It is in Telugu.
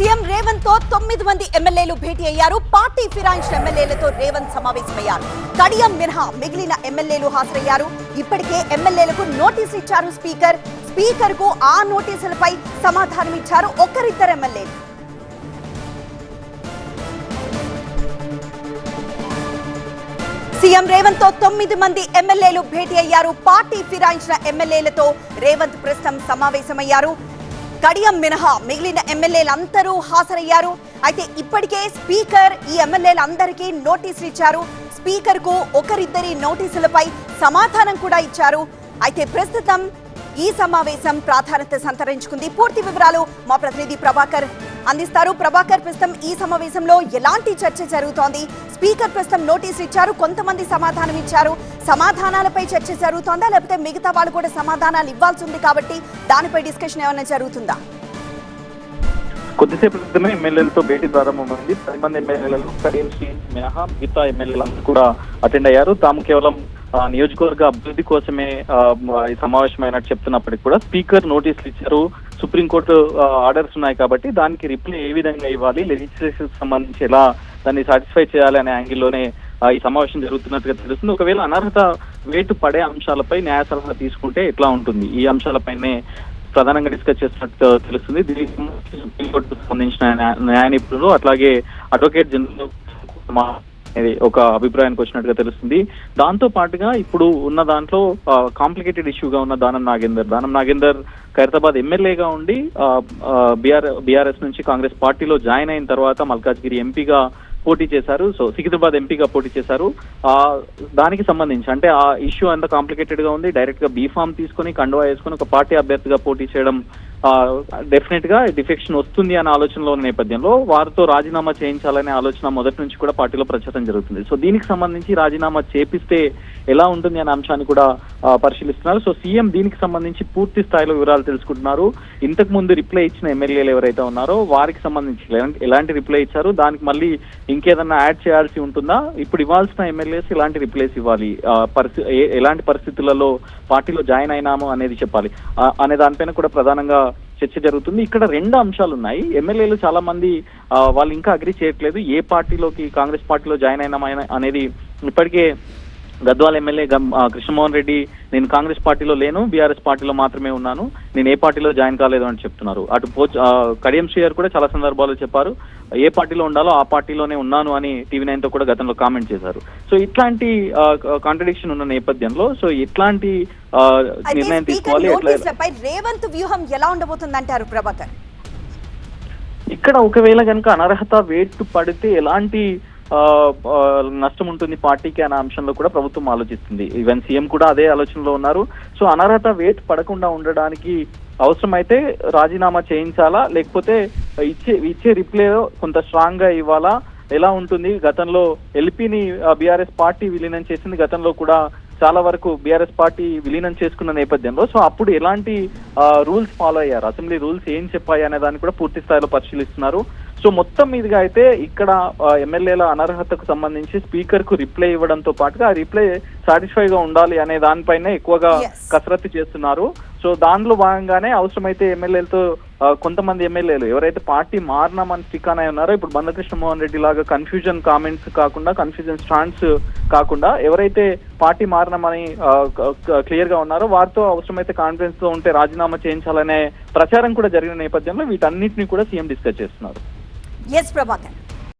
సీఎం రేవంత్ తో 9 మంది ఎమ్మెల్యేలు భేటీ అయ్యారు. పార్టీ ఫిరాయించిన ఎమ్మెల్యేలతో రేవంత్ సమావేశమయ్యారు. కడియం మినహా మిగిలిన ఎమ్మెల్యేలు హాజరయ్యారు. ఇప్పటికే ఎమ్మెల్యేలకు నోటీసులు ఇచ్చారు స్పీకర్ కు ఆ నోటీసులపై సమాధానం ఇచ్చారు ఒకరిద్దరు ఎమ్మెల్యేలు. సీఎం రేవంత్ తో 9 మంది ఎమ్మెల్యేలు భేటీ అయ్యారు. పార్టీ ఫిరాయించిన ఎమ్మెల్యేలతో రేవంత్ ప్రస్తుతం సమావేశమయ్యారు. కడియం మినహా మిగిలిన ఎమ్మెల్యేలందరూ హాజరయ్యారు. అయితే ఇప్పటికే స్పీకర్ ఈ ఎమ్మెల్యేలందరికీ నోటీసులు ఇచ్చారు. స్పీకర్ కు ఒకరిద్దరి నోటీసులపై సమాధానం కూడా ఇచ్చారు. అయితే ప్రస్తుతం ఈ సమావేశం ప్రాధాన్యత సంతరించుకుంది. పూర్తి వివరాలు మా ప్రతినిధి ప్రభాకర్ అందిస్తారు. ప్రభాకర్, ప్రస్తుతం ఈ సమావేశంలో ఎలాంటి చర్చ జరుగుతోంది? స్పీకర్ ప్రస్తుతం నోటీసులు ఇచ్చారు, కొంతమంది సమాధానం ఇచ్చారు. సమాధానాలపై చర్చ జరుగుతోందా, లేకపోతే మిగతా వాళ్ళు కూడా సమాధానాలు ఇవ్వాల్సి ఉంది కాబట్టి దానిపై డిస్కషన్ ఏమైనా జరుగుతుందా? కొద్దిసేపు క్రితమే ఎమ్మెల్యేలతో భేటీ ప్రారంభమైంది. 10 మంది ఎమ్మెల్యేలు కడియం మినహా మిగతా ఎమ్మెల్యేలందరూ కూడా అటెండ్ అయ్యారు. తాము కేవలం నియోజకవర్గ అభివృద్ధి కోసమే ఈ సమావేశమైనట్టు చెప్తున్నప్పటికీ కూడా స్పీకర్ నోటీసులు ఇచ్చారు. సుప్రీంకోర్టు ఆర్డర్స్ ఉన్నాయి కాబట్టి దానికి రిప్లై ఏ విధంగా ఇవ్వాలి, లెజిస్లేషన్ సంబంధించి ఎలా దాన్ని సాటిస్ఫై చేయాలి అనే యాంగిల్లోనే ఈ సమావేశం జరుగుతున్నట్టుగా తెలుస్తుంది. ఒకవేళ అనర్హత వేటు పడే అంశాలపై న్యాయ సలహా తీసుకుంటే ఎట్లా ఉంటుంది, ఈ అంశాలపైనే ప్రధానంగా డిస్కస్ చేస్తున్నట్టు తెలుస్తుంది. దీనికి సుప్రీంకోర్టుకు సంబంధించిన న్యాయ నిపుణులు అట్లాగే అడ్వకేట్ జనరల్ ఒక అభిప్రాయానికి వచ్చినట్టుగా తెలుస్తుంది. దాంతో పాటుగా ఇప్పుడు ఉన్న దాంట్లో కాంప్లికేటెడ్ ఇష్యూగా ఉన్న దానం నాగేందర్ ఖైరతాబాద్ ఎమ్మెల్యేగా ఉండి బీఆర్ఎస్ నుంచి కాంగ్రెస్ పార్టీలో జాయిన్ అయిన తర్వాత మల్కాజ్గిరి ఎంపీగా పోటీ చేశారు. సో సికింద్రాబాద్ ఎంపీగా పోటీ చేశారు. దానికి సంబంధించి అంటే ఆ ఇష్యూ అంత కాంప్లికేటెడ్ గా ఉంది. డైరెక్ట్ గా బీఫామ్ తీసుకుని కండువా వేసుకుని ఒక పార్టీ అభ్యర్థిగా పోటీ చేయడం డెఫినెట్ గా డిఫెక్షన్ వస్తుంది అనే ఆలోచనలో ఉన్న నేపథ్యంలో వారితో రాజీనామా చేయించాలనే ఆలోచన మొదటి నుంచి కూడా పార్టీలో ప్రచారం జరుగుతుంది. సో దీనికి సంబంధించి రాజీనామా చేపిస్తే ఎలా ఉంటుంది అనే అంశాన్ని కూడా పరిశీలిస్తున్నారు. సో సీఎం దీనికి సంబంధించి పూర్తి స్థాయిలో వివరాలు తెలుసుకుంటున్నారు. ఇంతకు ముందు రిప్లై ఇచ్చిన ఎమ్మెల్యేలు ఎవరైతే ఉన్నారో వారికి సంబంధించి ఎలాంటి రిప్లై ఇచ్చారు, దానికి మళ్ళీ ఇంకేదన్నా యాడ్ చేయాల్సి ఉంటుందా, ఇప్పుడు ఇవ్వాల్సిన ఎమ్మెల్యేస్ ఎలాంటి రిప్లైస్ ఇవ్వాలి, ఎలాంటి పరిస్థితులలో పార్టీలో జాయిన్ అయినాము అనేది చెప్పాలి అనే దానిపైన కూడా ప్రధానంగా చర్చ జరుగుతుంది. ఇక్కడ 2 అంశాలు ఉన్నాయి. ఎమ్మెల్యేలు చాలా మంది వాళ్ళు ఇంకా అగ్రీ చేయట్లేదు ఏ పార్టీలోకి, కాంగ్రెస్ పార్టీలో జాయిన్ అయినామా అనేది. ఇప్పటికే గద్వాల ఎమ్మెల్యే కృష్ణమోహన్ రెడ్డి నేను కాంగ్రెస్ పార్టీలో లేను, బీఆర్ఎస్ పార్టీలో మాత్రమే ఉన్నాను, నేను ఏ పార్టీలో జాయిన్ కాలేదు అని చెప్తున్నారు. అటు కడియం శ్రీగారు కూడా చాలా సందర్భాల్లో చెప్పారు ఏ పార్టీలో ఉండాలో ఆ పార్టీలోనే ఉన్నాను అని TV9 తో కూడా గతంలో కామెంట్ చేశారు. సో ఇట్లాంటి కాంట్రడిక్షన్ ఉన్న నేపథ్యంలో సో ఇట్లాంటి నిర్ణయం తీసుకోవాలి. రేవంత్ వ్యూహం ఎలా ఉండబోతుందంటారు ప్రభాకర్? ఇక్కడ ఒకవేళ కనుక అనర్హత వేటు పడితే ఎలాంటి నష్టం ఉంటుంది పార్టీకి అనే అంశంలో కూడా ప్రభుత్వం ఆలోచిస్తుంది. ఈవెన్ సీఎం కూడా అదే ఆలోచనలో ఉన్నారు. సో అనర్హత వేటు పడకుండా ఉండడానికి అవసరమైతే రాజీనామా చేయించాలా, లేకపోతే ఇచ్చే రిప్లై కొంత స్ట్రాంగ్ గా ఇవ్వాలా, ఎలా ఉంటుంది? గతంలో ఎల్పీని బీఆర్ఎస్ పార్టీ విలీనం చేసింది. గతంలో కూడా చాలా వరకు బీఆర్ఎస్ పార్టీ విలీనం చేసుకున్న నేపథ్యంలో సో అప్పుడు ఎలాంటి రూల్స్ ఫాలో అయ్యారు, అసెంబ్లీ రూల్స్ ఏం చెప్పాయి అనే దాన్ని కూడా పూర్తి స్థాయిలో పరిశీలిస్తున్నారు. సో మొత్తం మీదుగా అయితే ఇక్కడ ఎమ్మెల్యేల అనర్హతకు సంబంధించి స్పీకర్ కు రిప్లై ఇవ్వడంతో పాటుగా ఆ రిప్లై సాటిస్ఫై గా ఉండాలి అనే దానిపైనే ఎక్కువగా కసరత్తు చేస్తున్నారు. సో దానిలో భాగంగానే అవసరమైతే ఎమ్మెల్యేలతో కొంతమంది ఎమ్మెల్యేలు ఎవరైతే పార్టీ మారినామని స్టిక్ అని ఉన్నారో ఇప్పుడు బందకృష్ణ మోహన్ రెడ్డి లాగా కన్ఫ్యూజన్ కామెంట్స్ కాకుండా, కన్ఫ్యూజన్ స్టాండ్స్ కాకుండా ఎవరైతే పార్టీ మారినామని క్లియర్ గా ఉన్నారో వారితో అవసరమైతే కాన్ఫిడెన్స్ తో ఉంటే రాజీనామా చేయించాలనే ప్రచారం కూడా జరిగిన నేపథ్యంలో వీటన్నిటిని కూడా సీఎం డిస్కస్ చేస్తున్నారు. ఎస్ ప్రభాకర్.